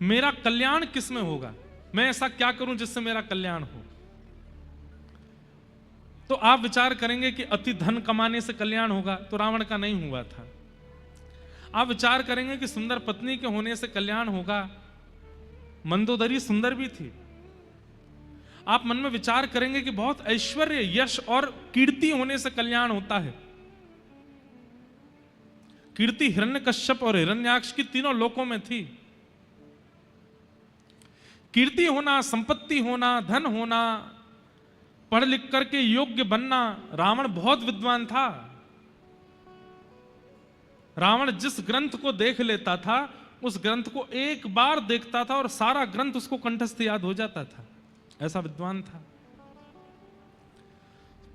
मेरा कल्याण किस में होगा, मैं ऐसा क्या करूं जिससे मेरा कल्याण हो। तो आप विचार करेंगे कि अति धन कमाने से कल्याण होगा, तो रावण का नहीं हुआ था। आप विचार करेंगे कि सुंदर पत्नी के होने से कल्याण होगा, मंदोदरी सुंदर भी थी। आप मन में विचार करेंगे कि बहुत ऐश्वर्य, यश और कीर्ति होने से कल्याण होता है। कीर्ति हिरण्यकश्यप और हिरण्याक्ष की तीनों लोकों में थी। कीर्ति होना, संपत्ति होना, धन होना, पढ़ लिख करके योग्य बनना। रावण बहुत विद्वान था। रावण जिस ग्रंथ को देख लेता था, उस ग्रंथ को एक बार देखता था और सारा ग्रंथ उसको कंठस्थ याद हो जाता था, ऐसा विद्वान था।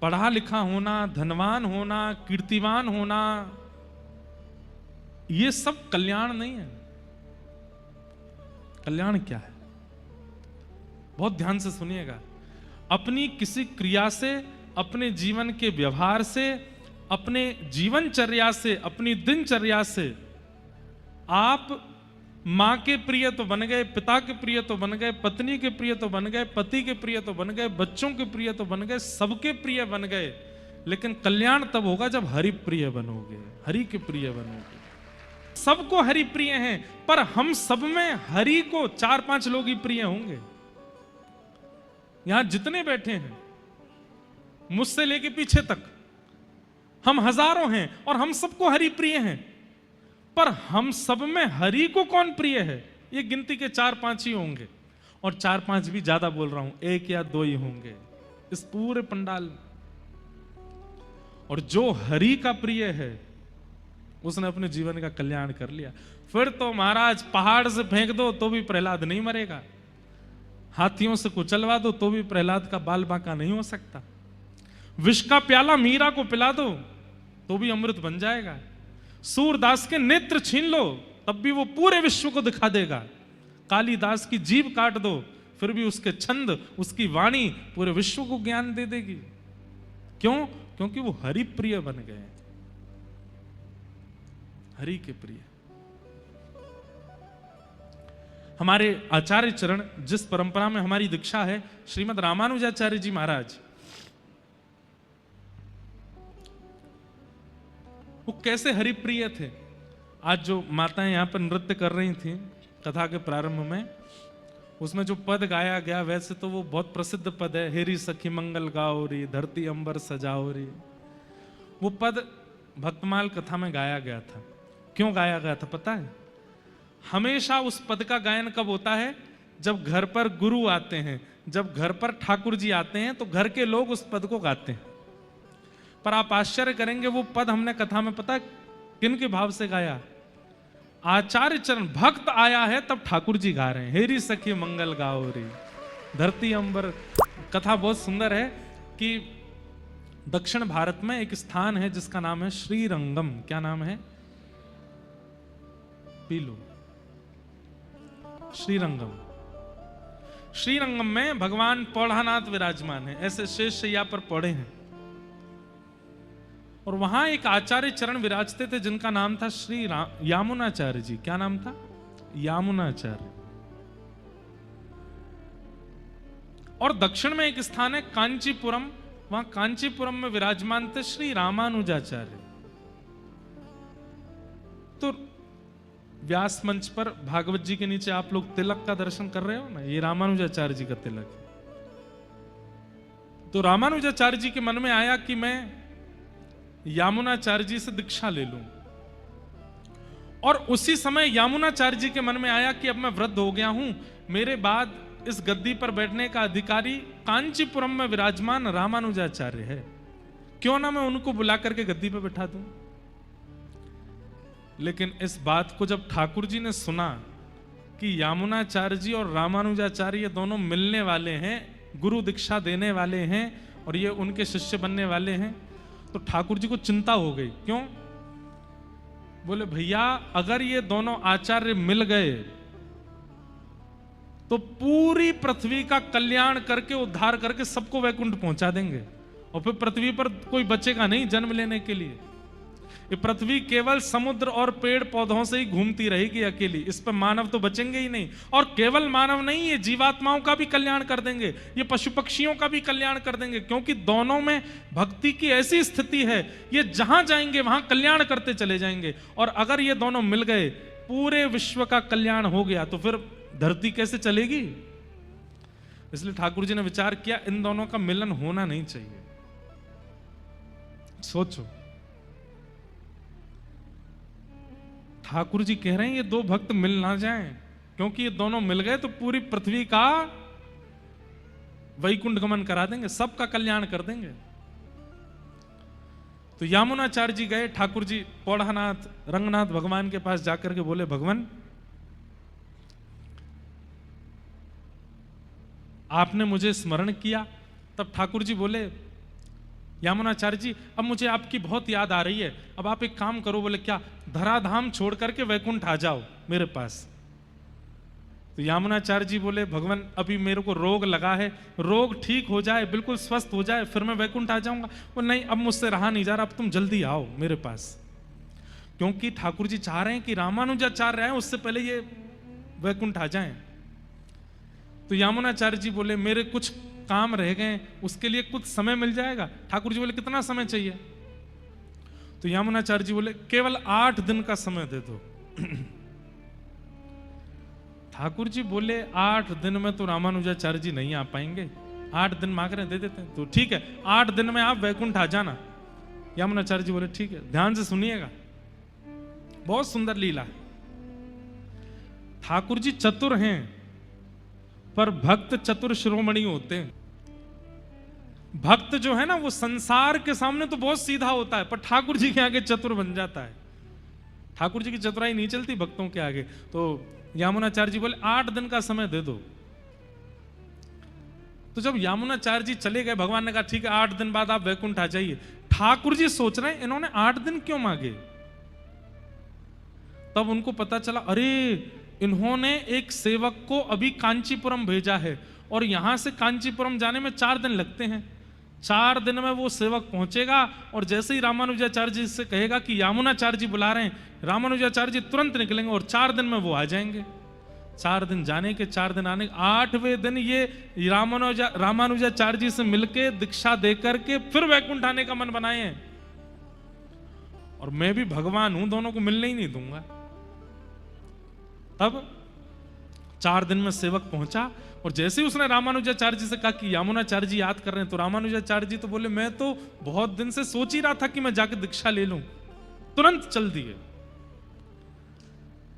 पढ़ा लिखा होना, धनवान होना, कीर्तिवान होना, ये सब कल्याण नहीं है। कल्याण क्या है? बहुत ध्यान से सुनिएगा। अपनी किसी क्रिया से, अपने जीवन के व्यवहार से, अपने जीवनचर्या से, अपनी दिनचर्या से आप मां के प्रिय तो बन गए, पिता के प्रिय तो बन गए, पत्नी के प्रिय तो बन गए, पति के प्रिय तो बन गए, बच्चों के प्रिय तो बन गए, सबके प्रिय बन गए। लेकिन कल्याण तब होगा जब हरि प्रिय बनोगे, हरि के प्रिय बनोगे। सबको हरि प्रिय हैं, पर हम सब में हरि को 4-5 लोग ही प्रिय होंगे। यहां जितने बैठे हैं, मुझसे लेके पीछे तक, हम हजारों हैं और हम सबको हरि प्रिय हैं, पर हम सब में हरि को कौन प्रिय है, ये गिनती के 4-5 ही होंगे। और 4-5 भी ज्यादा बोल रहा हूं, 1 या 2 ही होंगे इस पूरे पंडाल। और जो हरि का प्रिय है, उसने अपने जीवन का कल्याण कर लिया। फिर तो महाराज पहाड़ से फेंक दो तो भी प्रहलाद नहीं मरेगा, हाथियों से कुचलवा दो तो भी प्रहलाद का बाल बांका नहीं हो सकता, विष का प्याला मीरा को पिला दो तो भी अमृत बन जाएगा, सूरदास के नेत्र छीन लो तब भी वो पूरे विश्व को दिखा देगा, कालिदास की जीभ काट दो फिर भी उसके छंद, उसकी वाणी पूरे विश्व को ज्ञान दे देगी। क्यों? क्योंकि वो हरि प्रिय बन गए, हरि के प्रिय। हमारे आचार्य चरण, जिस परंपरा में हमारी दीक्षा है, श्रीमद रामानुजाचार्य जी महाराज, वो कैसे हरिप्रिय थे। आज जो माताएं यहां पर नृत्य कर रही थी कथा के प्रारंभ में, उसमें जो पद गाया गया, वैसे तो वो बहुत प्रसिद्ध पद है, हेरी सखी मंगल गाओ री, धरती अंबर सजाओ री। वो पद भक्तमाल कथा में गाया गया था। क्यों गाया गया था पता है? हमेशा उस पद का गायन कब होता है? जब घर पर गुरु आते हैं, जब घर पर ठाकुर जी आते हैं, तो घर के लोग उस पद को गाते हैं। पर आप आश्चर्य करेंगे, वो पद हमने कथा में पता किन के भाव से गाया? आचार्य चरण, भक्त आया है तब ठाकुर जी गा रहे हैं, हेरी सखी मंगल गाओ रे, धरती अंबर। कथा बहुत सुंदर है कि दक्षिण भारत में एक स्थान है जिसका नाम है श्रीरंगम। क्या नाम है? पीलू। श्रीरंगम। श्रीरंगम में भगवान पौढ़ानाथ विराजमान है, ऐसे शेष शैया पर पौड़े हैं। और वहां एक आचार्य चरण विराजते थे जिनका नाम था श्री यामुनाचार्य जी। क्या नाम था? यामुनाचार्य। और दक्षिण में एक स्थान है कांचीपुरम, वहां कांचीपुरम में विराजमान थे श्री रामानुजाचार्य। तो व्यास मंच पर भागवत जी के नीचे आप लोग तिलक का दर्शन कर रहे हो ना, ये रामानुजाचार्य जी का तिलक है। तो रामानुजाचार्य जी के मन में आया कि मैं यामुनाचार्य जी से दीक्षा ले लूं। और उसी समय यामुनाचार्य जी के मन में आया कि अब मैं वृद्ध हो गया हूं, मेरे बाद इस गद्दी पर बैठने का अधिकारी कांचीपुरम में विराजमान रामानुजाचार्य है, क्यों ना मैं उनको बुला करके गद्दी पर बैठा दूं। लेकिन इस बात को जब ठाकुर जी ने सुना कि यामुनाचार्य जी और रामानुजाचार्य ये दोनों मिलने वाले हैं, गुरु दीक्षा देने वाले हैं और ये उनके शिष्य बनने वाले हैं, तो ठाकुर जी को चिंता हो गई। क्यों? बोले भैया अगर ये दोनों आचार्य मिल गए तो पूरी पृथ्वी का कल्याण करके, उद्धार करके सबको वैकुंठ पहुंचा देंगे और फिर पृथ्वी पर कोई बचेगा नहीं जन्म लेने के लिए। ये पृथ्वी केवल समुद्र और पेड़ पौधों से ही घूमती रहेगी अकेली, इस पर मानव तो बचेंगे ही नहीं। और केवल मानव नहीं, ये जीवात्माओं का भी कल्याण कर देंगे, ये पशु पक्षियों का भी कल्याण कर देंगे, क्योंकि दोनों में भक्ति की ऐसी स्थिति है, ये जहां जाएंगे वहां कल्याण करते चले जाएंगे। और अगर ये दोनों मिल गए, पूरे विश्व का कल्याण हो गया, तो फिर धरती कैसे चलेगी? इसलिए ठाकुर जी ने विचार किया, इन दोनों का मिलन होना नहीं चाहिए। सोचो, ठाकुर जी कह रहे हैं ये दो भक्त मिल ना जाएं, क्योंकि ये दोनों मिल गए तो पूरी पृथ्वी का वैकुंठ गमन करा देंगे, सबका कल्याण कर देंगे। तो यामुनाचार्य जी गए, ठाकुर जी पौढ़ानाथ रंगनाथ भगवान के पास जाकर के बोले, भगवान आपने मुझे स्मरण किया। तब ठाकुर जी बोले, यामुनाचार्य जी अब मुझे आपकी बहुत याद आ रही है, अब आप एक काम करो। बोले क्या? धराधाम छोड़ करके वैकुंठ आ जाओ मेरे पास। तो यामुनाचार्य जी बोले, भगवान अभी मेरे को रोग लगा है, रोग ठीक हो जाए, बिल्कुल स्वस्थ हो जाए, फिर मैं वैकुंठ आ जाऊंगा। वो नहीं, अब मुझसे रहा नहीं जा रहा, अब तुम जल्दी आओ मेरे पास। क्योंकि ठाकुर जी चाह रहे हैं कि रामानुजाचार्य आए उससे पहले ये वैकुंठ आ जाएं। तो यामुनाचार्य जी बोले, मेरे कुछ काम रह गए, उसके लिए कुछ समय मिल जाएगा? ठाकुर जी बोले, कितना समय चाहिए? तो यामुनाचार्य जी बोले, केवल 8 दिन का समय दे दो। ठाकुर जी बोले, 8 दिन में तो रामानुजाचार्य जी नहीं आ पाएंगे, 8 दिन मांग रहे हैं, दे देते हैं। तो ठीक है, 8 दिन में आप वैकुंठ आ जाना। यामुनाचार्य जी बोले, ठीक है। ध्यान से सुनिएगा, बहुत सुंदर लीला है। ठाकुर जी चतुर हैं, पर भक्त चतुर शिरोमणि होते हैं। भक्त जो है ना, वो संसार के सामने तो बहुत सीधा होता है, पर ठाकुर जी के आगे चतुर बन जाता है। ठाकुर जी की चतुराई नहीं चलती भक्तों के आगे। तो यामुनाचार्य जी बोले, 8 दिन का समय दे दो। तो जब यामुनाचार्य जी चले गए, भगवान ने कहा, ठीक है 8 दिन बाद आप वैकुंठ आ जाइए। ठाकुर जी सोच रहे हैं, इन्होंने 8 दिन क्यों मांगे? तब उनको पता चला, अरे इन्होंने एक सेवक को अभी कांचीपुरम भेजा है, और यहां से कांचीपुरम जाने में 4 दिन लगते हैं। 4 दिन में वो सेवक पहुंचेगा, और जैसे ही रामानुजाचार्य जी से कहेगा कि यामुनाचार्य जी बुला रहे हैं, रामानुजाचार्य जी तुरंत निकलेंगे और 4 दिन में वो आ जाएंगे। 4 दिन जाने के, 4 दिन आने के, 8वें दिन ये रामानुजाचार्य जी से मिलके दीक्षा दे करके फिर वैकुंठ आने का मन बनाए हैं। और मैं भी भगवान हूं, दोनों को मिलने ही नहीं दूंगा। तब 4 दिन में सेवक पहुंचा, और जैसे ही उसने रामानुजाचार्य जी से कहा कि यामुनाचार्य जी याद कर रहे हैं, तो रामानुजाचार्य जी तो बोले, मैं तो बहुत दिन से सोच ही रहा था कि मैं जाके दीक्षा ले लूं। तुरंत चल दिए।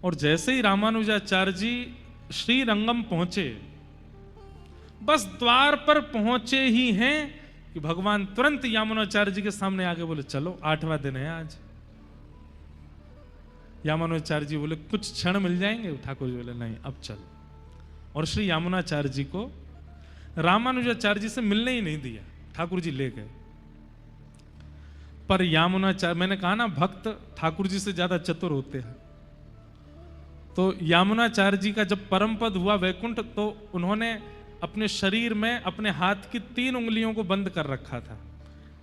और जैसे ही रामानुजाचार्य जी श्रीरंगम पहुंचे, बस द्वार पर पहुंचे ही हैं कि भगवान तुरंत यामुनाचार्य जी के सामने आके बोले, चलो 8वां दिन है आज। यामुनाचार्य जी बोले, कुछ क्षण मिल जाएंगे? ठाकुर जी बोले, नहीं अब चल। और श्री यामुनाचार्य जी को रामानुजाचार्य जी से मिलने ही नहीं दिया, ठाकुर जी ले गए। पर यामुनाचार्य, मैंने कहा ना, भक्त ठाकुर जी से ज्यादा चतुर होते हैं। तो यामुनाचार्य जी का जब परम पद हुआ वैकुंठ, तो उन्होंने अपने शरीर में अपने हाथ की 3 उंगलियों को बंद कर रखा था।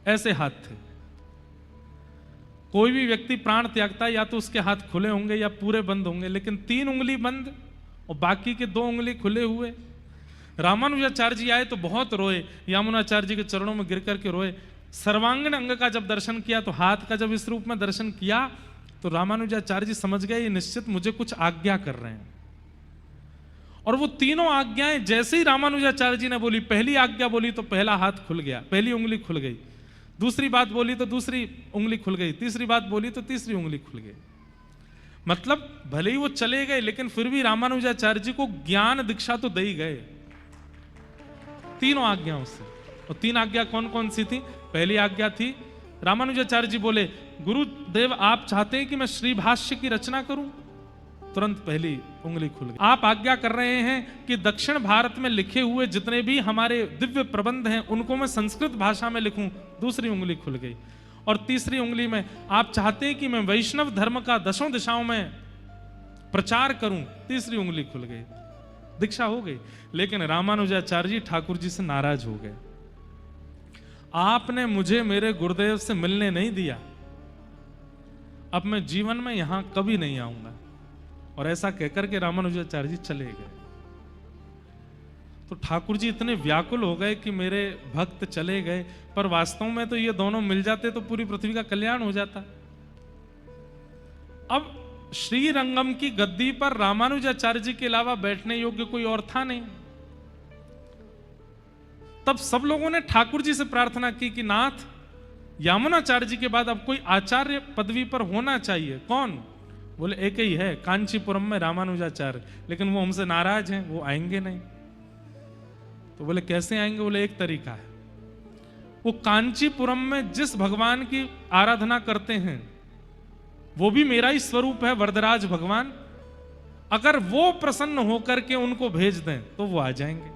ऐसे हाथ थे। कोई भी व्यक्ति प्राण त्यागता है, या तो उसके हाथ खुले होंगे या पूरे बंद होंगे, लेकिन 3 उंगली बंद और बाकी के 2 उंगली खुले हुए। रामानुजाचार्य जी आए तो बहुत रोए, यामुनाचार्य जी के चरणों में गिर करके रोए। सर्वांगीण अंग का जब दर्शन किया, तो हाथ का जब इस रूप में दर्शन किया, तो रामानुजाचार्य जी समझ गए ये निश्चित मुझे कुछ आज्ञा कर रहे हैं। और वो तीनों आज्ञाएं जैसे ही रामानुजाचार्य जी ने बोली, पहली आज्ञा बोली तो पहला हाथ खुल गया, पहली उंगली खुल गई। दूसरी बात बोली तो दूसरी उंगली खुल गई, तीसरी बात बोली तो तीसरी उंगली खुल गई। मतलब भले ही वो चले गए, लेकिन फिर भी रामानुजाचार्य जी को ज्ञान दीक्षा तो दे ही गए तीनों आज्ञाओं से। और 3 आज्ञा कौन कौन सी थी? पहली आज्ञा थी, रामानुजाचार्य जी बोले, गुरुदेव आप चाहते हैं कि मैं श्री भाष्य की रचना करूं? तुरंत पहली उंगली खुल गई। आप आज्ञा कर रहे हैं कि दक्षिण भारत में लिखे हुए जितने भी हमारे दिव्य प्रबंध हैं, उनको मैं संस्कृत भाषा में लिखूं? दूसरी उंगली खुल गई। और तीसरी उंगली में आप चाहते हैं कि मैं वैष्णव धर्म का 10 दिशाओं में प्रचार करूं? तीसरी उंगली खुल गई, दीक्षा हो गई। लेकिन रामानुजाचार्य जी ठाकुर जी से नाराज हो गए। आपने मुझे मेरे गुरुदेव से मिलने नहीं दिया, अब मैं जीवन में यहां कभी नहीं आऊंगा। और ऐसा कहकर के रामानुजाचार्य जी चले गए। तो ठाकुर जी इतने व्याकुल हो गए कि मेरे भक्त चले गए, पर वास्तव में तो ये दोनों मिल जाते तो पूरी पृथ्वी का कल्याण हो जाता। अब श्रीरंगम की गद्दी पर रामानुजाचार्य जी के अलावा बैठने योग्य कोई और था नहीं। तब सब लोगों ने ठाकुर जी से प्रार्थना की कि नाथ, यामुनाचार्य जी के बाद अब कोई आचार्य पदवी पर होना चाहिए। कौन? बोले एक ही है, कांचीपुरम में रामानुजाचार्य, लेकिन वो हमसे नाराज हैं, वो आएंगे नहीं। तो बोले कैसे आएंगे? बोले एक तरीका है, वो कांचीपुरम में जिस भगवान की आराधना करते हैं वो भी मेरा ही स्वरूप है, वरदराज भगवान। अगर वो प्रसन्न होकर के उनको भेज दें तो वो आ जाएंगे।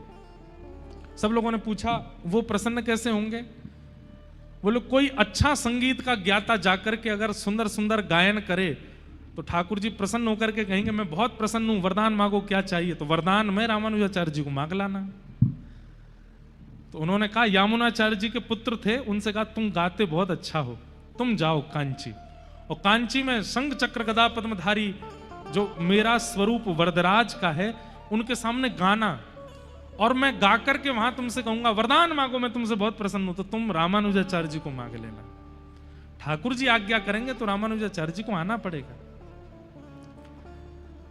सब लोगों ने पूछा वो प्रसन्न कैसे होंगे? बोले कोई अच्छा संगीत का ज्ञाता जाकर के अगर सुंदर सुंदर गायन करे तो ठाकुर जी प्रसन्न होकर के कहेंगे मैं बहुत प्रसन्न हूं, वरदान मांगो क्या चाहिए? तो वरदान मैं रामानुजाचार्य जी को मांग लाना। तो उन्होंने कहा, यामुनाचार्य जी के पुत्र थे, उनसे कहा तुम गाते बहुत अच्छा हो, तुम जाओ कांची, और कांची में शंख चक्र गदा पद्मधारी जो मेरा स्वरूप वरदराज का है उनके सामने गाना, और मैं गा करके वहां तुमसे कहूंगा वरदान मांगो, मैं तुमसे बहुत प्रसन्न हूं, तो तुम रामानुजाचार्य जी को मांग लेना। ठाकुर जी आज्ञा करेंगे तो रामानुजाचार्य जी को आना पड़ेगा।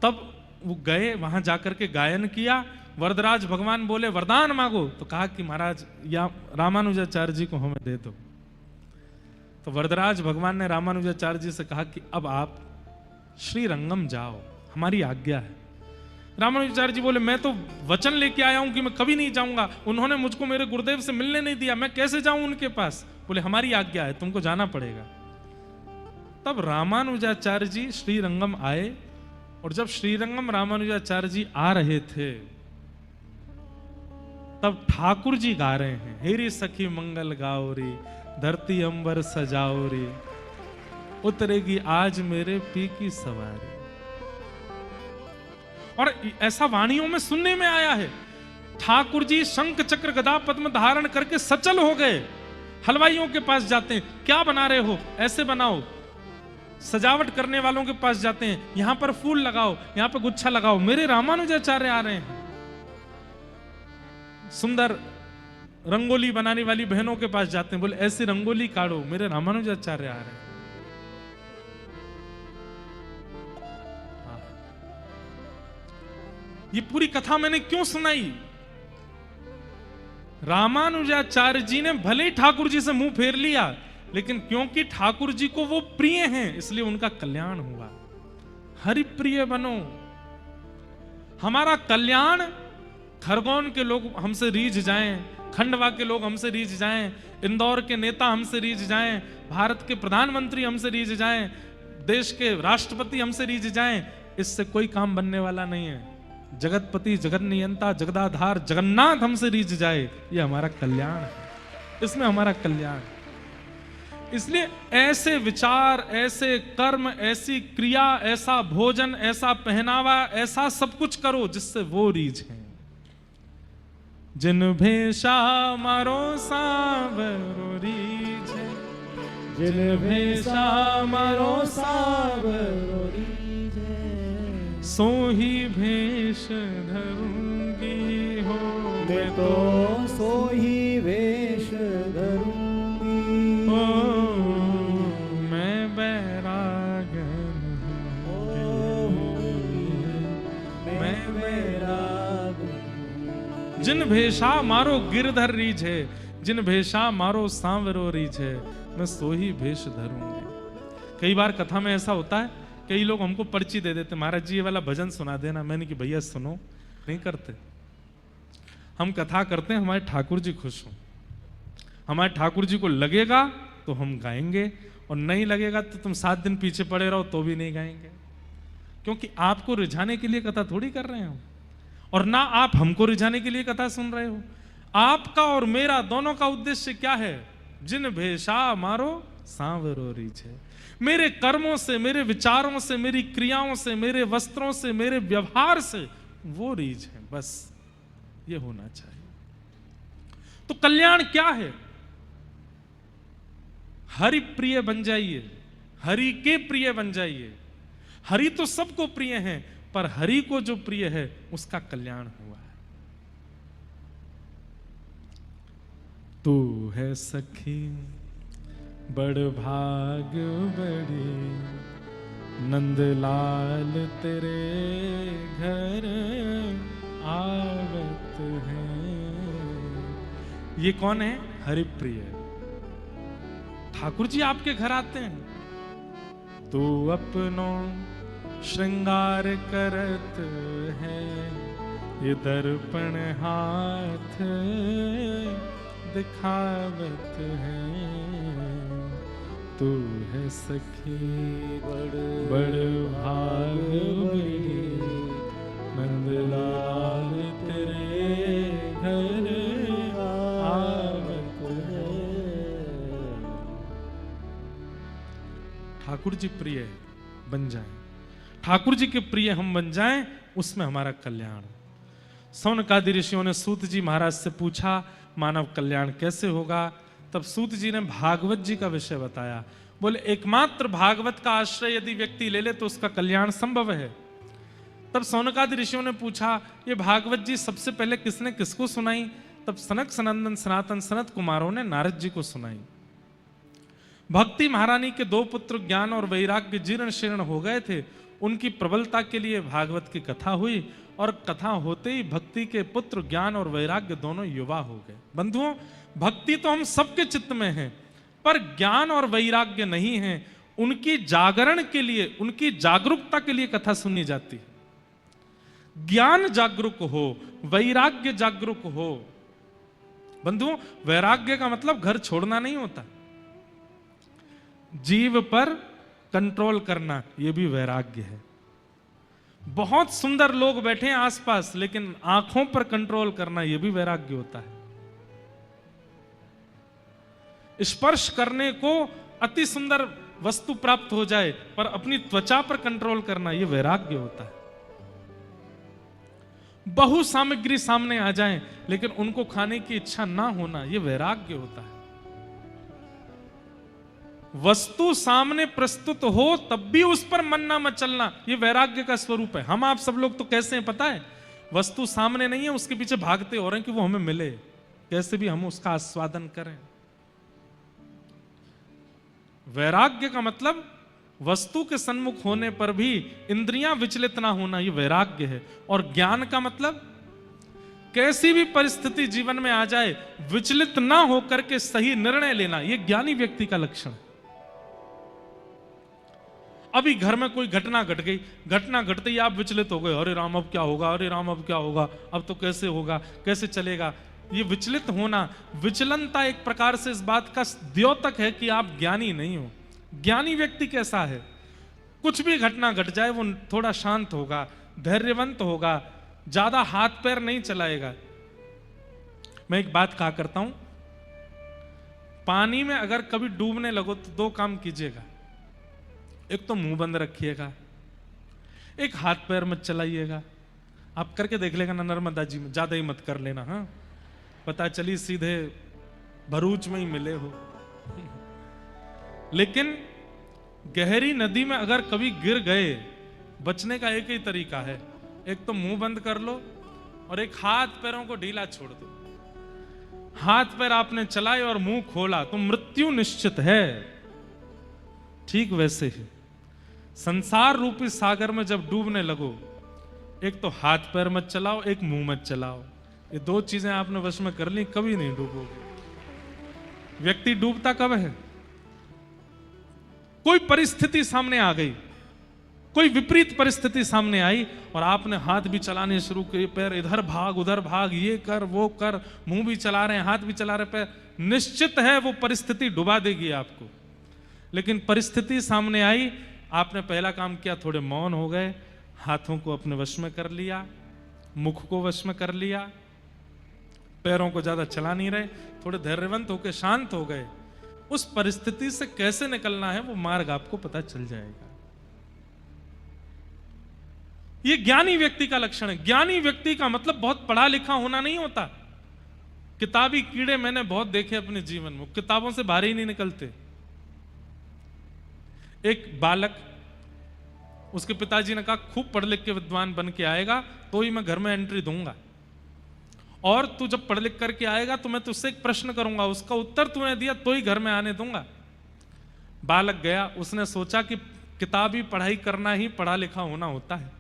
तब वो गए, वहां जाकर के गायन किया। वरदराज भगवान बोले वरदान मांगो, तो कहा कि महाराज या रामानुजाचार्य जी को हमें दे दो। तो वरदराज भगवान ने रामानुजाचार्य जी से कहा कि अब आप श्रीरंगम जाओ, हमारी आज्ञा है। रामानुजाचार्य जी बोले मैं तो वचन लेके आया हूं कि मैं कभी नहीं जाऊंगा, उन्होंने मुझको मेरे गुरुदेव से मिलने नहीं दिया, मैं कैसे जाऊं उनके पास? बोले हमारी आज्ञा है, तुमको जाना पड़ेगा। तब रामानुजाचार्य जी श्रीरंगम आए, और जब श्रीरंगम रामानुजाचार्य जी आ रहे थे तब ठाकुर जी गा रहे हैं, हेरी सखी मंगल गाओ रे, धरती अंबर सजाओ रे, उतरेगी आज मेरे पी की सवारी। और ऐसा वाणियों में सुनने में आया है। ठाकुर जी शंख चक्र गदा पद्म धारण करके सचल हो गए, हलवाइयों के पास जाते हैं, क्या बना रहे हो? ऐसे बनाओ। सजावट करने वालों के पास जाते हैं, यहां पर फूल लगाओ, यहां पर गुच्छा लगाओ, मेरे रामानुजाचार्य आ रहे हैं। सुंदर रंगोली बनाने वाली बहनों के पास जाते हैं, बोले ऐसी रंगोली काढ़ो, मेरे रामानुजाचार्य आ रहे हैं। ये पूरी कथा मैंने क्यों सुनाई? रामानुजाचार्य जी ने भले ही ठाकुर जी से मुंह फेर लिया, लेकिन क्योंकि ठाकुर जी को वो प्रिय हैं इसलिए उनका कल्याण हुआ। हरि प्रिय बनो। हमारा कल्याण, खरगोन के लोग हमसे रीझ जाएं, खंडवा के लोग हमसे रीझ जाएं, इंदौर के नेता हमसे रीझ जाएं, भारत के प्रधानमंत्री हमसे रीझ जाएं, देश के राष्ट्रपति हमसे रीझ जाएं, इससे कोई काम बनने वाला नहीं है। जगतपति, जगत नियंता, जगदाधार जगन्नाथ हमसे रीझ जाए, ये हमारा कल्याण है, इसमें हमारा कल्याण। इसलिए ऐसे विचार, ऐसे कर्म, ऐसी क्रिया, ऐसा भोजन, ऐसा पहनावा, ऐसा सब कुछ करो जिससे वो रीझें। जिन भेषा मारो सांवरो रीझे, जिन भेषा मारो सांवरो रीझे, सो ही भेष धरूंगी हो मैं तो, सो ही वेश धरूंगी हो मैं बैरागन मैं बैराग। जिन भेषा मारो गिरधर रीझे, जिन भेषा मारो सांवरो रीझे, मैं सो ही भेष धरूंगी। कई बार कथा में ऐसा होता है, कई लोग हमको पर्ची दे देते, महाराज जी ये वाला भजन सुना देना। मैंने कि भैया सुनो, नहीं करते। हम कथा करते हैं हमारे ठाकुर जी खुश हों, हमारे ठाकुर जी को लगेगा तो हम गाएंगे, और नहीं लगेगा तो तुम 7 दिन पीछे पड़े रहो तो भी नहीं गाएंगे। क्योंकि आपको रिझाने के लिए कथा थोड़ी कर रहे हो, और ना आप हमको रिझाने के लिए कथा सुन रहे हो। आपका और मेरा दोनों का उद्देश्य क्या है? जिन भेषा मारो सांवरो रीझे। मेरे कर्मों से, मेरे विचारों से, मेरी क्रियाओं से, मेरे वस्त्रों से, मेरे व्यवहार से वो रीझ है, बस ये होना चाहिए। तो कल्याण क्या है? हरि प्रिय बन जाइए, हरि के प्रिय बन जाइए। हरि तो सबको प्रिय है, पर हरि को जो प्रिय है उसका कल्याण हुआ है। तू है सखी बड़ भाग बड़ी, नंदलाल तेरे घर आवत है। ये कौन है? हरिप्रिय ठाकुर जी आपके घर आते हैं। तू अपनो श्रृंगार करत है, ये दर्पण हाथ दिखावत है। तू है सखी बड़ भाग बड़ी, नंदलाल तेरे घर आवत है। ठाकुर जी प्रिय बन जाएं, ठाकुर जी के प्रिय हम बन जाएं, उसमें हमारा कल्याण। सौनकादि ऋषियों ने सूत जी महाराज से पूछा मानव कल्याण कैसे होगा? तब सूत जी ने भागवत जी का विषय बताया। बोले एकमात्र भागवत का आश्रय यदि व्यक्ति ले ले तो उसका कल्याण संभव है। तब सौनकादि ऋषियों ने पूछा ये भागवत जी सबसे पहले किसने किसको सुनाई? तब सनक सनंदन सनातन सनत कुमारों ने नारद जी को सुनाई। भक्ति महारानी के 2 पुत्र ज्ञान और वैराग्य जीर्ण शीर्ण हो गए थे, उनकी प्रबलता के लिए भागवत की कथा हुई, और कथा होते ही भक्ति के पुत्र ज्ञान और वैराग्य दोनों युवा हो गए। बंधुओं, भक्ति तो हम सबके चित्त में है, पर ज्ञान और वैराग्य नहीं है। उनकी जागरण के लिए, उनकी जागरूकता के लिए कथा सुनी जाती है। ज्ञान जागरूक हो, वैराग्य जागरूक हो। बंधुओं, वैराग्य का मतलब घर छोड़ना नहीं होता, जीव पर कंट्रोल करना, यह भी वैराग्य है। बहुत सुंदर लोग बैठे हैं आसपास, लेकिन आंखों पर कंट्रोल करना, यह भी वैराग्य होता है। स्पर्श करने को अति सुंदर वस्तु प्राप्त हो जाए, पर अपनी त्वचा पर कंट्रोल करना, यह वैराग्य होता है। बहु सामग्री सामने आ जाए, लेकिन उनको खाने की इच्छा ना होना, यह वैराग्य होता है। वस्तु सामने प्रस्तुत हो तब भी उस पर मन ना मचलना, यह वैराग्य का स्वरूप है। हम आप सब लोग तो कैसे हैं पता है? वस्तु सामने नहीं है, उसके पीछे भागते हो रहे हैं कि वो हमें मिले, कैसे भी हम उसका आस्वादन करें। वैराग्य का मतलब वस्तु के सन्मुख होने पर भी इंद्रियां विचलित ना होना, यह वैराग्य है। और ज्ञान का मतलब कैसी भी परिस्थिति जीवन में आ जाए, विचलित ना होकर के सही निर्णय लेना, यह ज्ञानी व्यक्ति का लक्षण है। अभी घर में कोई घटना घट गई, घटना घटते ही आप विचलित हो गए, अरे राम अब क्या होगा, अरे राम अब क्या होगा, अब तो कैसे होगा, कैसे चलेगा। ये विचलित होना, विचलनता एक प्रकार से इस बात का द्योतक है कि आप ज्ञानी नहीं हो। ज्ञानी व्यक्ति कैसा है? कुछ भी घटना घट जाए वो थोड़ा शांत होगा, धैर्यवंत होगा, ज्यादा हाथ पैर नहीं चलाएगा। मैं एक बात कहा करता हूं, पानी में अगर कभी डूबने लगो तो 2 काम कीजिएगा। एक तो मुंह बंद रखिएगा, एक हाथ पैर मत चलाइएगा। आप करके देख लेगा ना नर्मदा जी में, ज्यादा ही मत कर लेना, हाँ, पता चली सीधे भरूच में ही मिले हो। लेकिन गहरी नदी में अगर कभी गिर गए, बचने का एक ही तरीका है, एक तो मुंह बंद कर लो और एक हाथ पैरों को ढीला छोड़ दो। हाथ पैर आपने चलाए और मुंह खोला तो मृत्यु निश्चित है। ठीक वैसे ही संसार रूपी सागर में जब डूबने लगो, एक तो हाथ पैर मत चलाओ, एक मुंह मत चलाओ। ये 2 चीजें आपने वश में कर ली, कभी नहीं डूबोगे। व्यक्ति डूबता कब है? कोई परिस्थिति सामने आ गई, कोई विपरीत परिस्थिति सामने आई और आपने हाथ भी चलाने शुरू किए, पैर इधर भाग उधर भाग, ये कर वो कर, मुंह भी चला रहे हैं, हाथ भी चला रहे, पैर, निश्चित है वो परिस्थिति डुबा देगी आपको। लेकिन परिस्थिति सामने आई, आपने पहला काम किया, थोड़े मौन हो गए, हाथों को अपने वश में कर लिया, मुख को वश में कर लिया, पैरों को ज्यादा चला नहीं रहे, थोड़े धैर्यवंत होकर शांत हो गए। उस परिस्थिति से कैसे निकलना है वो मार्ग आपको पता चल जाएगा। ये ज्ञानी व्यक्ति का लक्षण है। ज्ञानी व्यक्ति का मतलब बहुत पढ़ा लिखा होना नहीं होता। किताबी कीड़े मैंने बहुत देखे अपने जीवन में, किताबों से बाहर ही नहीं निकलते। एक बालक, उसके पिताजी ने कहा खूब पढ़ लिख के विद्वान बन के आएगा तो ही मैं घर में एंट्री दूंगा, और तू जब पढ़ लिख करके आएगा तो मैं तुझसे एक प्रश्न करूंगा, उसका उत्तर तूने दिया तो ही घर में आने दूंगा। बालक गया, उसने सोचा कि किताबी पढ़ाई करना ही पढ़ा लिखा होना होता है।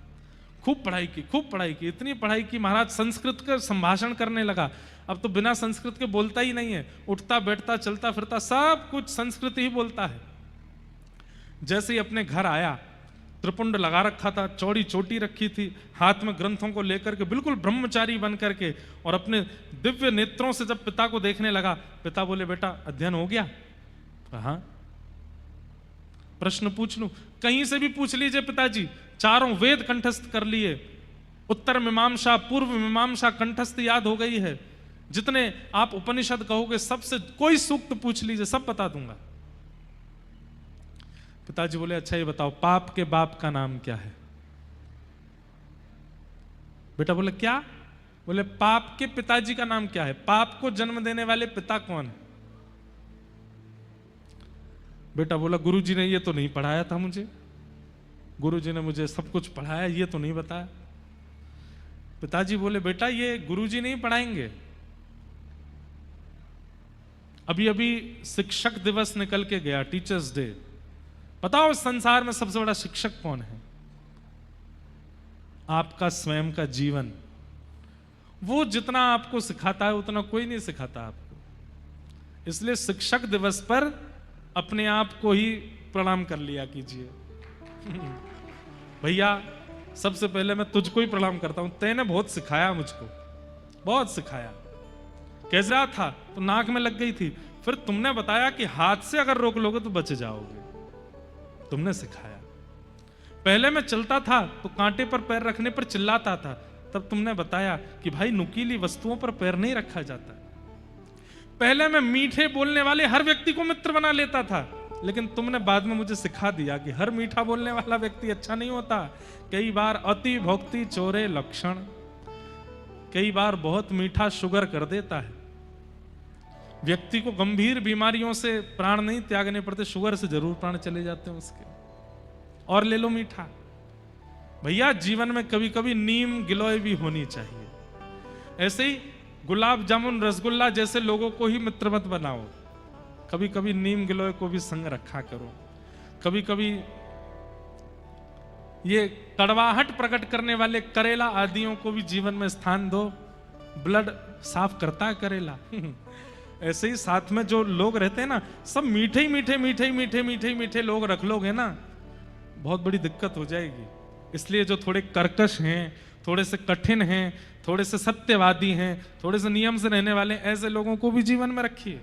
खूब पढ़ाई की, खूब पढ़ाई की, इतनी पढ़ाई की महाराज संस्कृत का संभाषण करने लगा। अब तो बिना संस्कृत के बोलता ही नहीं है, उठता बैठता चलता फिरता सब कुछ संस्कृत ही बोलता है। जैसे ही अपने घर आया, त्रिपुंड लगा रखा था, चौड़ी चोटी रखी थी, हाथ में ग्रंथों को लेकर के बिल्कुल ब्रह्मचारी बन करके, और अपने दिव्य नेत्रों से जब पिता को देखने लगा, पिता बोले बेटा अध्ययन हो गया? हाँ। प्रश्न पूछ लूं? कहीं से भी पूछ लीजिए पिताजी, चारों वेद कंठस्थ कर लिए, उत्तर मीमांसा पूर्व मीमांसा कंठस्थ याद हो गई है, जितने आप उपनिषद कहोगे सबसे कोई सूक्त पूछ लीजिए सब बता दूंगा। पिताजी बोले अच्छा ये बताओ पाप के बाप का नाम क्या है? बेटा बोले क्या? बोले पाप के पिताजी का नाम क्या है? पाप को जन्म देने वाले पिता कौन है? बेटा बोला गुरुजी ने ये तो नहीं पढ़ाया था मुझे, गुरुजी ने मुझे सब कुछ पढ़ाया, ये तो नहीं बताया। पिताजी बोले बेटा ये गुरुजी नहीं पढ़ाएंगे, अभी अभी शिक्षक दिवस निकल के गया, टीचर्स डे। बताओ इस संसार में सबसे बड़ा शिक्षक कौन है? आपका स्वयं का जीवन। वो जितना आपको सिखाता है उतना कोई नहीं सिखाता आपको। इसलिए शिक्षक दिवस पर अपने आप को ही प्रणाम कर लिया कीजिए। भैया सबसे पहले मैं तुझको ही प्रणाम करता हूं, तैने बहुत सिखाया मुझको, बहुत सिखाया। कैसा था तो नाक में लग गई थी, फिर तुमने बताया कि हाथ से अगर रोक लोगे तो बच जाओगे, तुमने सिखाया। पहले मैं चलता था तो कांटे पर पैर रखने पर चिल्लाता था, तब तुमने बताया कि भाई नुकीली वस्तुओं पर पैर नहीं रखा जाता। पहले मैं मीठे बोलने वाले हर व्यक्ति को मित्र बना लेता था, लेकिन तुमने बाद में मुझे सिखा दिया कि हर मीठा बोलने वाला व्यक्ति अच्छा नहीं होता। कई बार अति भक्ति चोरे लक्षण, कई बार बहुत मीठा शुगर कर देता है। व्यक्ति को गंभीर बीमारियों से प्राण नहीं त्यागने पड़ते, शुगर से जरूर प्राण चले जाते हैं उसके। और ले लो मीठा। भैया जीवन में कभी कभी नीम गिलोय भी होनी चाहिए। ऐसे ही गुलाब जामुन रसगुल्ला जैसे लोगों को ही मित्र मत बनाओ, कभी कभी नीम गिलोय को भी संग रखा करो। कभी कभी ये कड़वाहट प्रकट करने वाले करेला आदियों को भी जीवन में स्थान दो, ब्लड साफ करता है करेला। ऐसे ही साथ में जो लोग रहते हैं ना, सब मीठे ही मीठे मीठे ही मीठे मीठे ही मीठे लोग रख लोगे ना, बहुत बड़ी दिक्कत हो जाएगी। इसलिए जो थोड़े कर्कश हैं, थोड़े से कठिन हैं, थोड़े से सत्यवादी हैं, थोड़े से नियम से रहने वाले, ऐसे लोगों को भी जीवन में रखिए,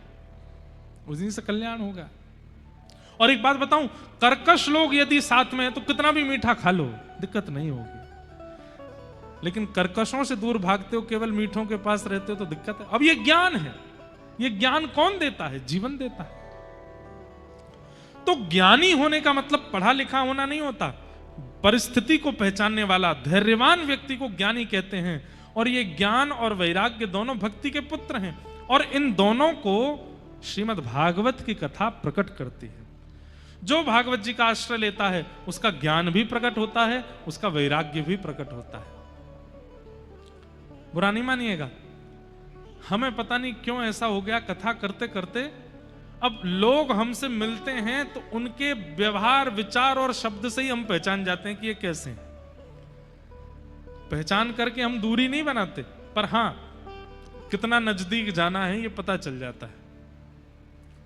उसी से कल्याण होगा। और एक बात बताऊं, कर्कश लोग यदि साथ में है तो कितना भी मीठा खा लो, दिक्कत नहीं होगी। लेकिन कर्कशों से दूर भागते हो, केवल मीठों के पास रहते हो तो दिक्कत है। अब ये ज्ञान है, ये ज्ञान कौन देता है? जीवन देता है। तो ज्ञानी होने का मतलब पढ़ा लिखा होना नहीं होता। परिस्थिति को पहचानने वाला धैर्यवान व्यक्ति को ज्ञानी कहते हैं। और ये ज्ञान और वैराग्य दोनों भक्ति के पुत्र हैं, और इन दोनों को श्रीमद् भागवत की कथा प्रकट करती है। जो भागवत जी का आश्रय लेता है उसका ज्ञान भी प्रकट होता है, उसका वैराग्य भी प्रकट होता है। बुरा नहीं मानिएगा, हमें पता नहीं क्यों ऐसा हो गया, कथा करते करते अब लोग हमसे मिलते हैं तो उनके व्यवहार विचार और शब्द से ही हम पहचान जाते हैं कि ये कैसे हैं। पहचान करके हम दूरी नहीं बनाते, पर हां कितना नजदीक जाना है ये पता चल जाता है।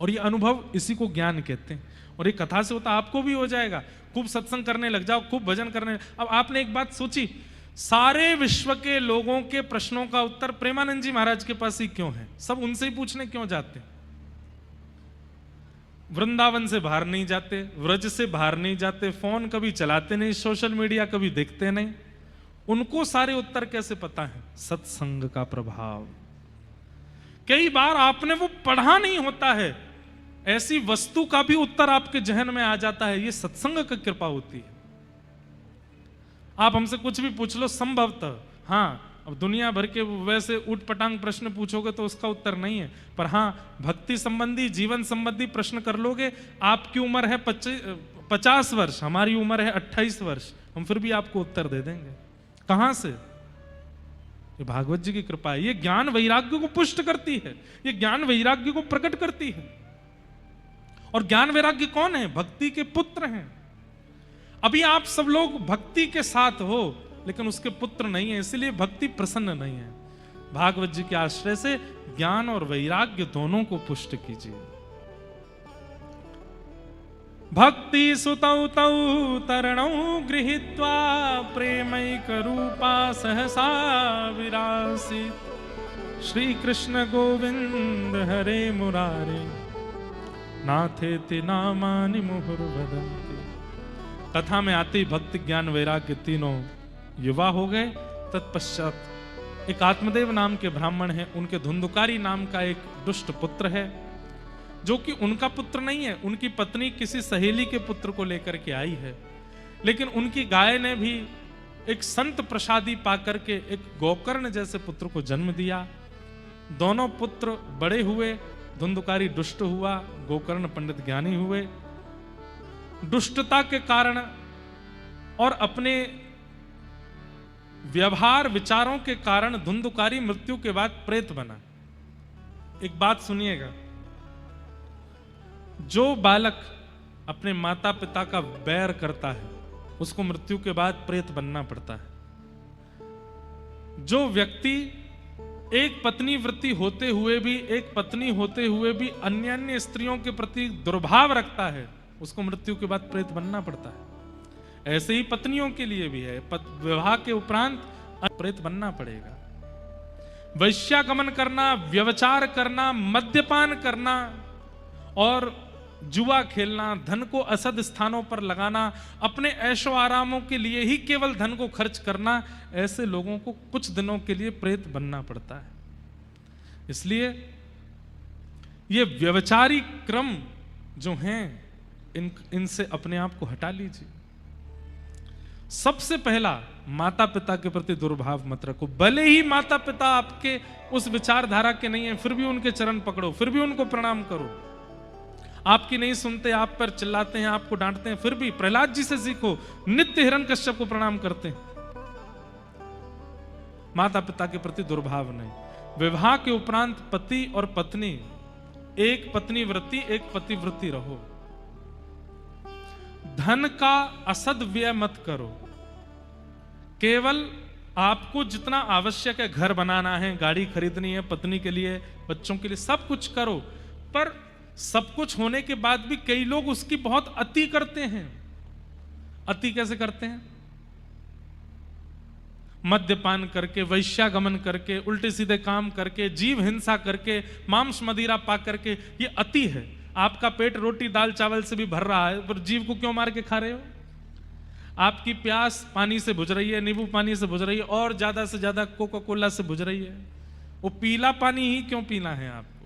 और ये अनुभव, इसी को ज्ञान कहते हैं। और ये कथा से होता, आपको भी हो जाएगा। खूब सत्संग करने लग जाओ, खूब भजन करने। अब आपने एक बात सोची, सारे विश्व के लोगों के प्रश्नों का उत्तर प्रेमानंद जी महाराज के पास ही क्यों है? सब उनसे ही पूछने क्यों जाते हैं? वृंदावन से बाहर नहीं जाते, व्रज से बाहर नहीं जाते, फोन कभी चलाते नहीं, सोशल मीडिया कभी देखते नहीं, उनको सारे उत्तर कैसे पता है? सत्संग का प्रभाव। कई बार आपने वो पढ़ा नहीं होता है, ऐसी वस्तु का भी उत्तर आपके जहन में आ जाता है। ये सत्संग की कृपा होती है। आप हमसे कुछ भी पूछ लो, संभवतः हाँ, अब दुनिया भर के वैसे उठ पटांग प्रश्न पूछोगे तो उसका उत्तर नहीं है, पर हाँ भक्ति संबंधी जीवन संबंधी प्रश्न कर लोगे। आपकी उम्र है 50 वर्ष, हमारी उम्र है 28 वर्ष, हम फिर भी आपको उत्तर दे देंगे। कहां से? ये भागवत जी की कृपा है। ये ज्ञान वैराग्य को पुष्ट करती है, ये ज्ञान वैराग्य को प्रकट करती है। और ज्ञान वैराग्य कौन है? भक्ति के पुत्र हैं। अभी आप सब लोग भक्ति के साथ हो, लेकिन उसके पुत्र नहीं है, इसलिए भक्ति प्रसन्न नहीं है। भागवत जी के आश्रय से ज्ञान और वैराग्य दोनों को पुष्ट कीजिए। भक्ति सुतौ तौ तरणौ गृहीत्वा प्रेमैक रूपा सहसा विरासीत्। श्री कृष्ण गोविंद हरे मुरारे नाथेति नामानि मुहुर्वदन्ति। कथा में आते ही भक्ति ज्ञान वैराग्य तीनों युवा हो गए। तत्पश्चात एक आत्मदेव नाम के ब्राह्मण हैं, उनके धुंधुकारी नाम का एक दुष्ट पुत्र है, जो कि उनका पुत्र नहीं है, उनकी पत्नी किसी सहेली के पुत्र को लेकर के आई है। लेकिन उनकी गाय ने भी एक संत प्रसादी पाकर के एक गोकर्ण जैसे पुत्र को जन्म दिया। दोनों पुत्र बड़े हुए, धुंधुकारी दुष्ट हुआ, गोकर्ण पंडित ज्ञानी हुए। दुष्टता के कारण और अपने व्यवहार विचारों के कारण धुंधुकारी मृत्यु के बाद प्रेत बना। एक बात सुनिएगा, जो बालक अपने माता पिता का बैर करता है उसको मृत्यु के बाद प्रेत बनना पड़ता है। जो व्यक्ति एक पत्नी वृत्ति होते हुए भी, एक पत्नी होते हुए भी अन्य अन्य स्त्रियों के प्रति दुर्भाव रखता है, उसको मृत्यु के बाद प्रेत बनना पड़ता है। ऐसे ही पत्नियों के लिए भी है, विवाह के उपरांत प्रेत बनना पड़ेगा। वैश्यागमन करना, व्यभिचार करना, मद्यपान करना और जुआ खेलना, धन को असद स्थानों पर लगाना, अपने ऐशो आरामों के लिए ही केवल धन को खर्च करना, ऐसे लोगों को कुछ दिनों के लिए प्रेत बनना पड़ता है। इसलिए ये व्यभिचारी क्रम जो हैं, इनसे अपने आप को हटा लीजिए। सबसे पहला, माता पिता के प्रति दुर्भाव मत रखो। भले ही माता पिता आपके उस विचारधारा के नहीं है, फिर भी उनके चरण पकड़ो, फिर भी उनको प्रणाम करो। आपकी नहीं सुनते, आप पर चिल्लाते हैं, आपको डांटते हैं, फिर भी प्रहलाद जी से सीखो, नित्य हिरण्यकश्यप को प्रणाम करते हैं। माता पिता के प्रति दुर्भाव नहीं। विवाह के उपरांत पति और पत्नी, एक पत्नी वृत्ति एक पति वृत्ति रहो। धन का असदव्यय मत करो। केवल आपको जितना आवश्यक है, घर बनाना है, गाड़ी खरीदनी है, पत्नी के लिए, बच्चों के लिए, सब कुछ करो। पर सब कुछ होने के बाद भी कई लोग उसकी बहुत अति करते हैं। अति कैसे करते हैं? मद्यपान करके, वैश्यागमन करके, उल्टे सीधे काम करके, जीव हिंसा करके, मांस मदिरा पा करके। ये अति है। आपका पेट रोटी दाल चावल से भी भर रहा है, पर जीव को क्यों मार के खा रहे हो? आपकी प्यास पानी से बुझ रही है, नींबू पानी से बुझ रही है, और ज्यादा से ज्यादा कोका कोला से बुझ रही है। वो पीला पानी ही क्यों पीना है आपको?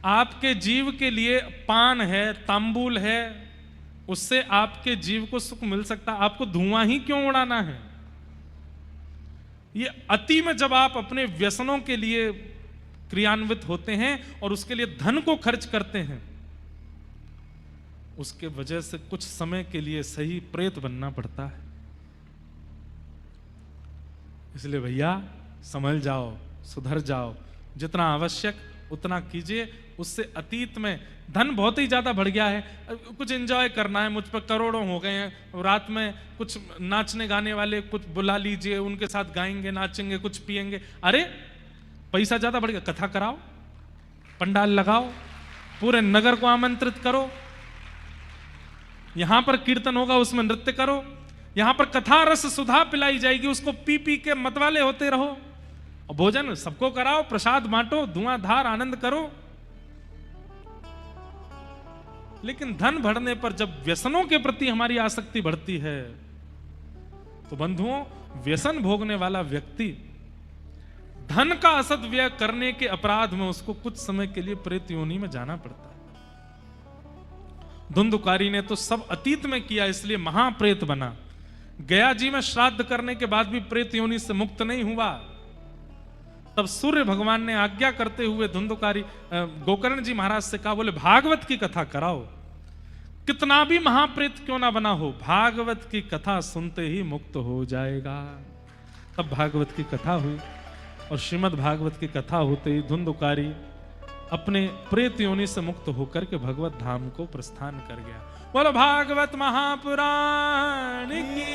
आपके जीव के लिए पान है, तांबूल है, उससे आपके जीव को सुख मिल सकता। आपको धुआं ही क्यों उड़ाना है? ये अति में जब आप अपने व्यसनों के लिए क्रियान्वित होते हैं और उसके लिए धन को खर्च करते हैं, उसके वजह से कुछ समय के लिए सही प्रेत बनना पड़ता है। इसलिए भैया संभल जाओ, सुधर जाओ। जितना आवश्यक उतना कीजिए। उससे अतीत में धन बहुत ही ज्यादा बढ़ गया है, कुछ एंजॉय करना है, मुझ पर करोड़ों हो गए हैं, रात में कुछ नाचने गाने वाले कुछ बुला लीजिए, उनके साथ गाएंगे, नाचेंगे, कुछ पिएंगे। अरे पैसा ज्यादा बढ़ गया, कथा कराओ, पंडाल लगाओ, पूरे नगर को आमंत्रित करो। यहां पर कीर्तन होगा, उसमें नृत्य करो। यहां पर कथा रस सुधा पिलाई जाएगी, उसको पी पी के मतवाले होते रहो। और भोजन सबको कराओ, प्रसाद बांटो, धुआंधार आनंद करो। लेकिन धन बढ़ने पर जब व्यसनों के प्रति हमारी आसक्ति बढ़ती है, तो बंधुओं, व्यसन भोगने वाला व्यक्ति धन का असद व्यय करने के अपराध में उसको कुछ समय के लिए प्रेत योनि में जाना पड़ता है। धुंधुकारी ने तो सब अतीत में किया, इसलिए महाप्रेत बना। गया जी में श्राद्ध करने के बाद भी प्रेत योनि से मुक्त नहीं हुआ। तब सूर्य भगवान ने आज्ञा करते हुए धुंधुकारी गोकर्ण जी महाराज से कहा, बोले भागवत की कथा कराओ, कितना भी महाप्रेत क्यों ना बना हो, भागवत की कथा सुनते ही मुक्त हो जाएगा। तब भागवत की कथा हुई और श्रीमद् भागवत की कथा होते ही धुंधुकारी अपने प्रेत योनि से मुक्त होकर के भगवत धाम को प्रस्थान कर गया। बोलो भागवत महापुराण की।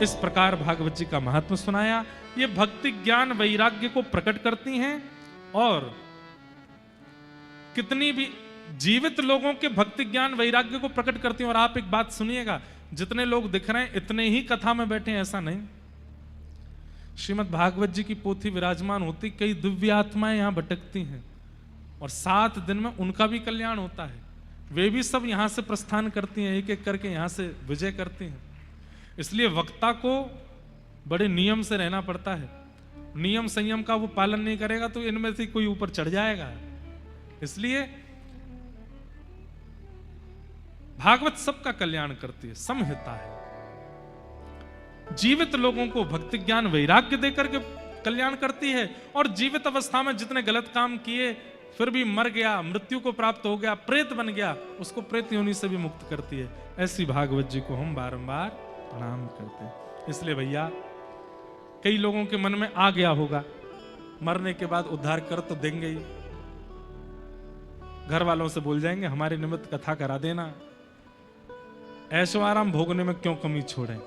इस प्रकार भागवत जी का महत्व सुनाया। ये भक्ति ज्ञान वैराग्य को प्रकट करती हैं और कितनी भी जीवित लोगों के भक्ति ज्ञान वैराग्य को प्रकट करती हैं। और आप एक बात सुनिएगा, जितने लोग दिख रहे हैं इतने ही कथा में बैठे हैं ऐसा नहीं। श्रीमद् भागवत जी की पोथी विराजमान होती, कई दिव्य आत्माएं यहां भटकती हैं और 7 दिन में उनका भी कल्याण होता है। वे भी सब यहां से प्रस्थान करती हैं, एक एक करके यहां से विजय करती हैं। इसलिए वक्ता को बड़े नियम से रहना पड़ता है। नियम संयम का वो पालन नहीं करेगा तो इनमें से कोई ऊपर चढ़ जाएगा। इसलिए भागवत सबका कल्याण करती है, समहिता है। जीवित लोगों को भक्ति ज्ञान वैराग्य देकर के कल्याण करती है और जीवित अवस्था में जितने गलत काम किए फिर भी मर गया, मृत्यु को प्राप्त हो गया, प्रेत बन गया, उसको प्रेत योनि से भी मुक्त करती है। ऐसी भागवत जी को हम बारंबार प्रणाम करते हैं। इसलिए भैया कई लोगों के मन में आ गया होगा, मरने के बाद उद्धार कर तो देंगे ही, घर वालों से बोल जाएंगे हमारे निमित्त कथा करा देना, ऐशो आराम भोगने में क्यों कमी छोड़े,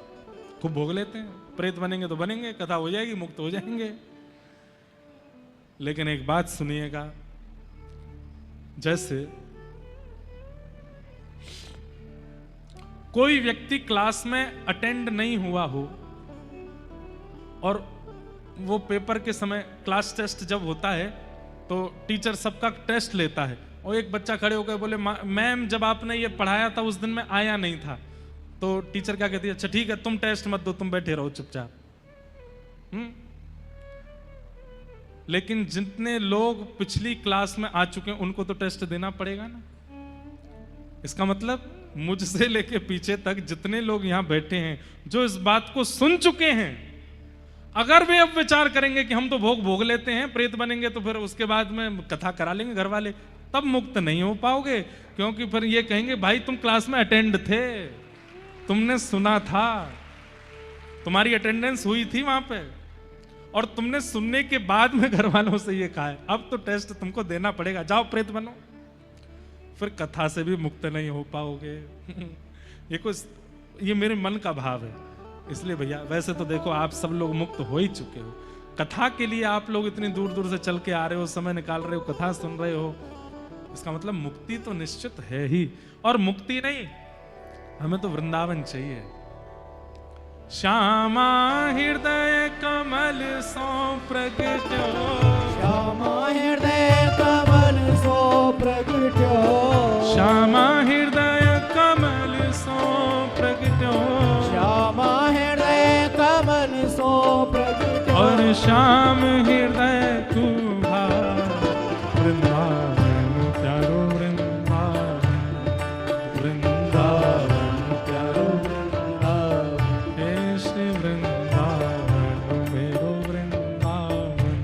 खूब भोग लेते हैं, प्रेत बनेंगे तो बनेंगे, कथा हो जाएगी, मुक्त हो जाएंगे। लेकिन एक बात सुनिएगा, जैसे कोई व्यक्ति क्लास में अटेंड नहीं हुआ हो और वो पेपर के समय क्लास टेस्ट जब होता है तो टीचर सबका टेस्ट लेता है और एक बच्चा खड़े होकर बोले मैम जब आपने ये पढ़ाया था उस दिन मैं आया नहीं था, तो टीचर क्या कहती है, अच्छा ठीक है तुम टेस्ट मत दो, तुम बैठे रहो चुपचाप। लेकिन जितने लोग पिछली क्लास में आ चुके हैं उनको तो टेस्ट देना पड़ेगा ना। इसका मतलब मुझसे लेके पीछे तक जितने लोग यहां बैठे हैं जो इस बात को सुन चुके हैं, अगर वे अब विचार करेंगे कि हम तो भोग लेते हैं, प्रेत बनेंगे तो फिर उसके बाद में कथा करा लेंगे घर वाले, तब मुक्त नहीं हो पाओगे। क्योंकि फिर ये कहेंगे भाई तुम क्लास में अटेंड थे, तुमने सुना था, तुम्हारी अटेंडेंस हुई थी वहां पे और तुमने सुनने के बाद में घर वालों से ये कहा है, अब तो टेस्ट तुमको देना पड़ेगा, जाओ प्रेत बनो। फिर कथा से भी मुक्त नहीं हो पाओगे। ये मेरे मन का भाव है। इसलिए भैया वैसे तो देखो आप सब लोग मुक्त हो ही चुके हो, कथा के लिए आप लोग इतनी दूर दूर से चल के आ रहे हो, समय निकाल रहे हो, कथा सुन रहे हो, इसका मतलब मुक्ति तो निश्चित है ही। और मुक्ति नहीं, हमें तो वृंदावन चाहिए। श्यामा हृदय कमल सो प्रगट्यो, श्यामा हृदय कमल सो प्रगट्यो, श्यामा हृदय कमल सो प्रगट्यो, श्यामा हृदय कमल सो प्रगट्यो, और श्याम हृदय तू वृंदावन प्यारो वृंदावन, वृंदावन प्यारो वृंदावन, हे श्री वृंदावन मेरो वृंदावन,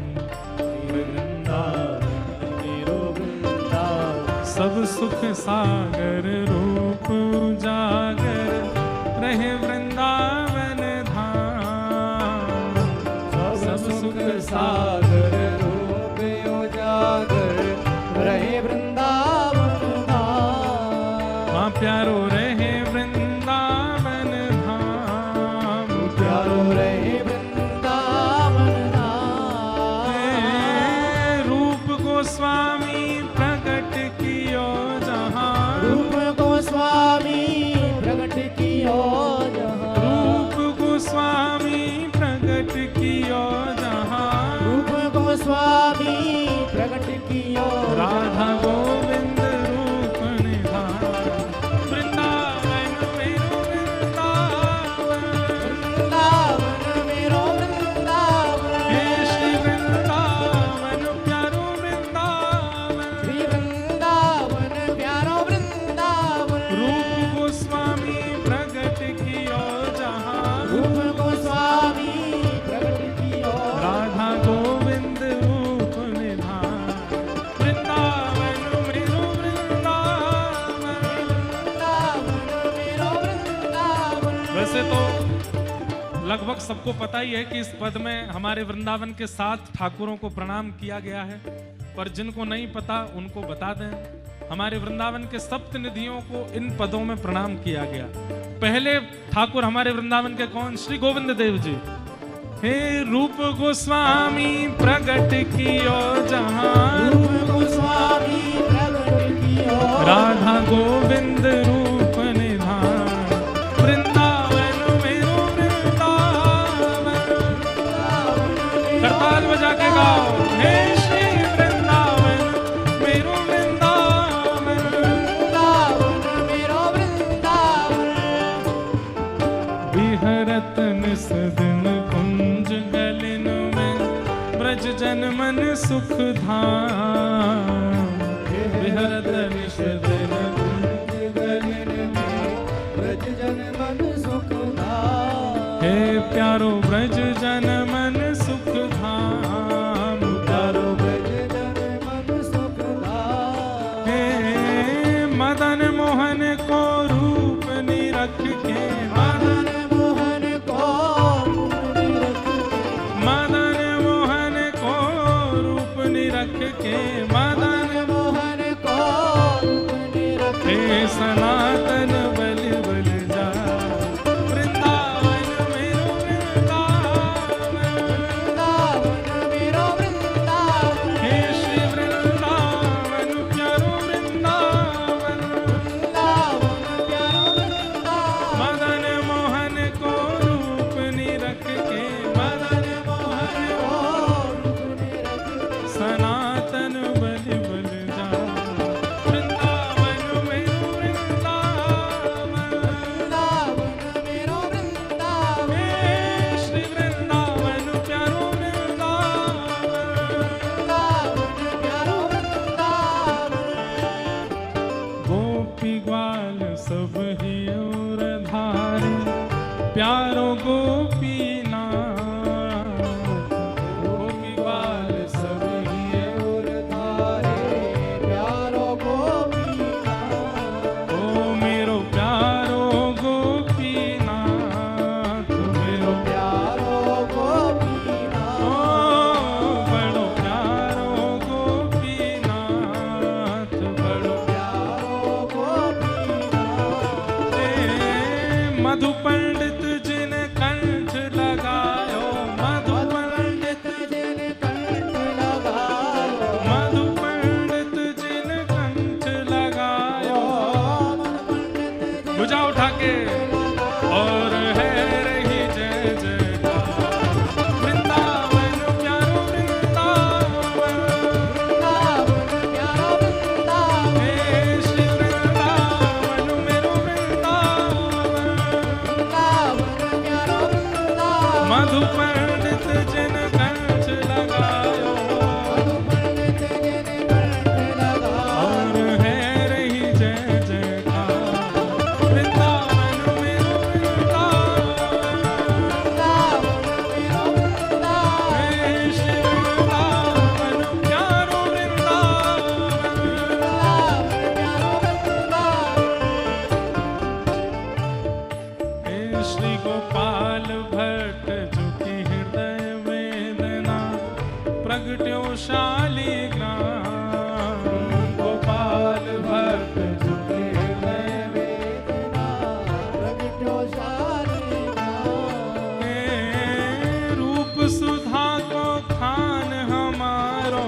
वृंदावन मेरो वृंदावन, सब सुख सागर रूप उजागर रहे वृंदावन धाम, सब सुख सागर रूप उजागर रहे वृंदावन धाम। हाँ प्यारो रहे वृंदावन धाम, प्यारो रहे वृंदावन धाम। रूप गोस्वामी प्रकट कियो जहाँ, रूप गोस्वामी प्रकट कियो जहाँ, रूप गोस्वामी प्रकट कियो जहाँ, रूप गोस्वामी प्रकट कियो राधा गोविंद रूप निधान, वृंदावन मेरो वृंदावन, वृंदावन मेरो वृंदावन, हे श्री वृंदावन प्यारो वृंदावन, श्री वृंदावन प्यारो वृंदावन। रूप गोस्वामी प्रकट कियो जहाँ, रूप गोस्वामी प्रकट कियो राधा गोविंद लगभग सबको पता ही है कि इस पद में हमारे वृंदावन के 7 ठाकुरों को प्रणाम किया गया है, पर जिनको नहीं पता उनको बता दें, हमारे वृंदावन के सप्तनिधियों को इन पदों में प्रणाम किया गया। पहले ठाकुर हमारे वृंदावन के कौन? श्री गोविंद देव जी। हे रूप गोस्वामी प्रगट कियो जहां, रूप गोस्वामी प्रगट कियो, राधा गोविंद रूप निधान, वृंदावन मेरो वृंदावन। करताल बजा के गाओ, हे श्री वृंदावन मेरो वृंदावन, वृंदावन मेरो वृंदावन। विहरत निस दिन कुंज गलिन में, ब्रज जन मन सुख धाम। विहरत निस दिन कुंज गलिन में, ब्रज जन मन सुख धाम। हे प्यारो ब्रज जन मन सुख धाम, प्यारो ब्रज जन मन सुख धाम। हे मदन मोहन को रूप निरख के, मदन मोहन को रूप निरख के, मदन मोहन को रूप निरख के, मदन मोहन को रूप निरख हे के। सनातन बल बल जा, वृंदावन मेरो वृंदावन, वृंदावन मेरो वृंदावन। हे श्री वृंदावन प्यारो वृंदावन, वृंदावन प्यारो वृंदावन। मदन मोहन को रूप निरख के, मदन मोहन को रूप निरख के। सनातन बल बल जा, वृंदावन मेरो वृंदावन, वृंदावन मेरो वृंदावन। हे श्री वृंदावन प्यारो वृंदावन। वृंदावन प्यारो वृंदावन। गोपी ग्वाल सब ही और धारे, प्यारो गोपी नाथ। गोपी ग्वाल सब ही और तारे प्यारो गोपीनाथ। ओ मेरो प्यारो गोपी नाथ, मेरो प्यारो गोपीनाथ। ओ बड़ो प्यारो गोपी नाथ, बड़ो प्यारो गोपीनाथ। हे मधु पंडित जिन कंठ लगायो, मधु पंडित, पंडित जिन कंठ लगायो, मधु पंडित जिन कंठ लगायो। मन पंडित जिन भुजा उठा के लगायो। और है रही जय जयकार, वृंदावन प्यारो वृंदावन, वृंदावन प्यारो वृंदावन। हे श्री वृंदावन मेरो वृंदावन। वृंदावन प्यारो वृंदावन। मधु पंडित जिन कंठ लगायो, मधु पंडित जिन कंठ लगायो। और है रही जय जयकार, वृंदावन मेरो वृंदावन। वृंदावन मेरो वृंदावन। हे श्री वृंदावन प्यारो वृंदावन। वृंदावन प्यारो वृंदावन। हे श्री गोपाल भट्ट झुकी हृदय वेदना, प्रगट्यो शालिग्राम। गोपाल भट्ट झुकी हृदय वेदना प्रगट्यो शालिग्राम। हे रूप सुधा को खान हमारो,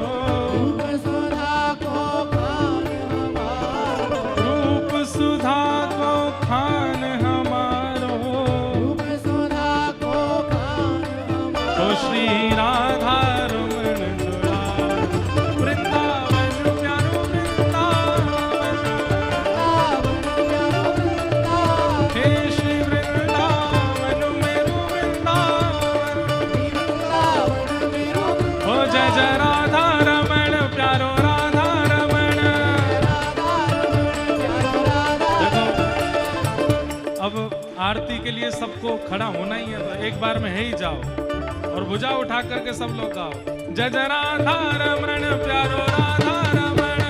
रूप सुधा को खान हमारो। रूप सुधा को खान हमारो। रूप सुधा को खान हमारो। ओ श्री राधा रमण दुलार, वृंदावन प्यारो वृंदावन। वृंदावन प्यारो वृंदावन। हे श्री वृंदावन मेरो वृंदावन। वृंदावन मेरो ओ जय जय राधा रमण प्यारो राधा रमण। राधा रमण प्यारो राधा देखो, अब आरती के लिए सबको खड़ा होना ही है, तो एक बार में है ही जाओ और भुजा उठा करके सब लोग गाओ, जय जय राधा रमण प्यारो राधा रमण।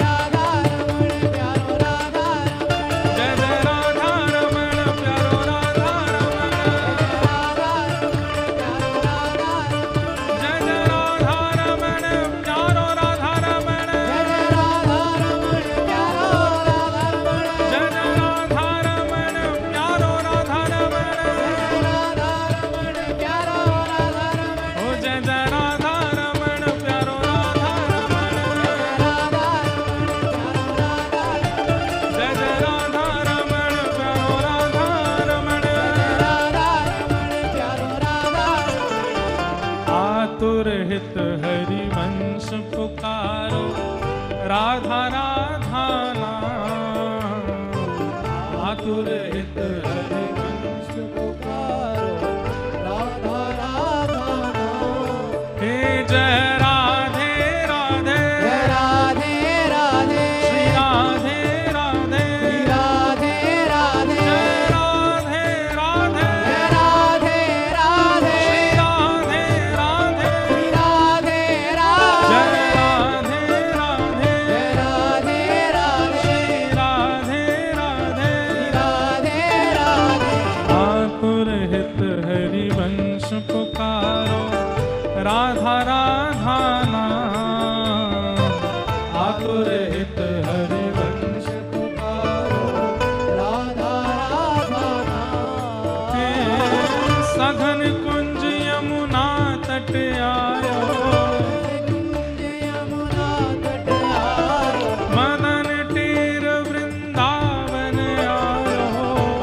राधा रमण प्यारो राधा रमण। जय जय राधा रमण प्यारो राधा रमण। राधा हित हरि वंश पुकारो, राधा राधा नाम। आतुर हित हरि वंश पुकारो, राधा राधा नाम। हे जय राधे राधे, जय राधे राधे, श्री राधे राधे, श्री राधे राधे, जय राधे राधे, जय राधे राधे, श्री राधे राधे, श्री राधे जय राधे, राधे राधे, जय राधे राधे, श्री राधे राधे, राधे राधे। आतुर हित हरि वंश पुकारो, राधा राधा नाम। आतुर हित हरि वंश पुकारो, राधा राधा नाम। के सघन कुंज यमुना तट आयो, कुंज यमुना तट आयो, मदन टीर वृंदावन आयो।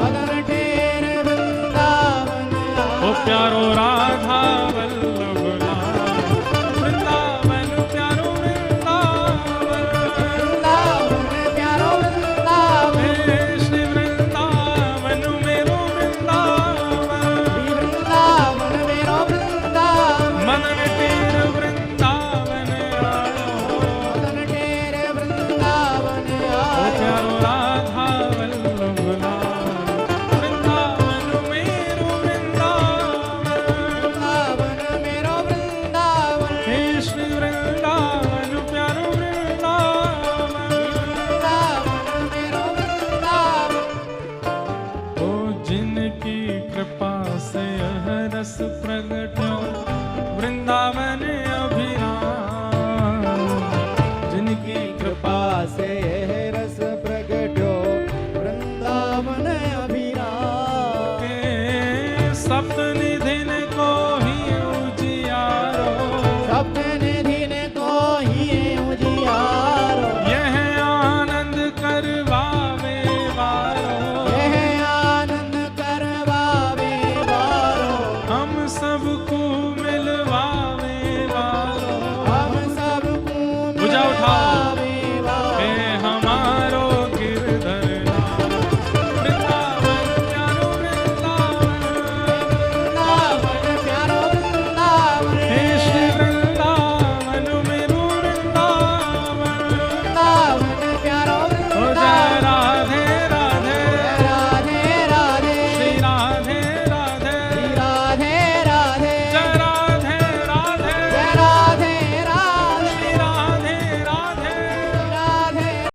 मदन टेर वृंदावन आयो। ओ प्यारो राधा वल्लभ लाल, वृंदावन प्यारो वृंदावन, वृंदावन प्यारो वृंदावन, हे श्री वृंदावन मेरो वृंदावन, वृंदावन मेरो वृंदावन। मदन टीर वृंदावन आयो। मदन टेर वृंदावन ओ आयो। प्यारो राधा वल्लभ लाल, वृंदावन मेरो वृंदावन, वृंदावन मेरो वृंदावन, हे श्री वृंदावन प्यारो वृंदावन। वृंदावन मेरो वृंदावन। ओ जिनकी कृपा से यह रस प्रगट्यो, वृंदावन अभिराम। जिनकी कृपा कृपा से यह रस प्रगट्यो, वृंदावन अभिराम। के सप्तनी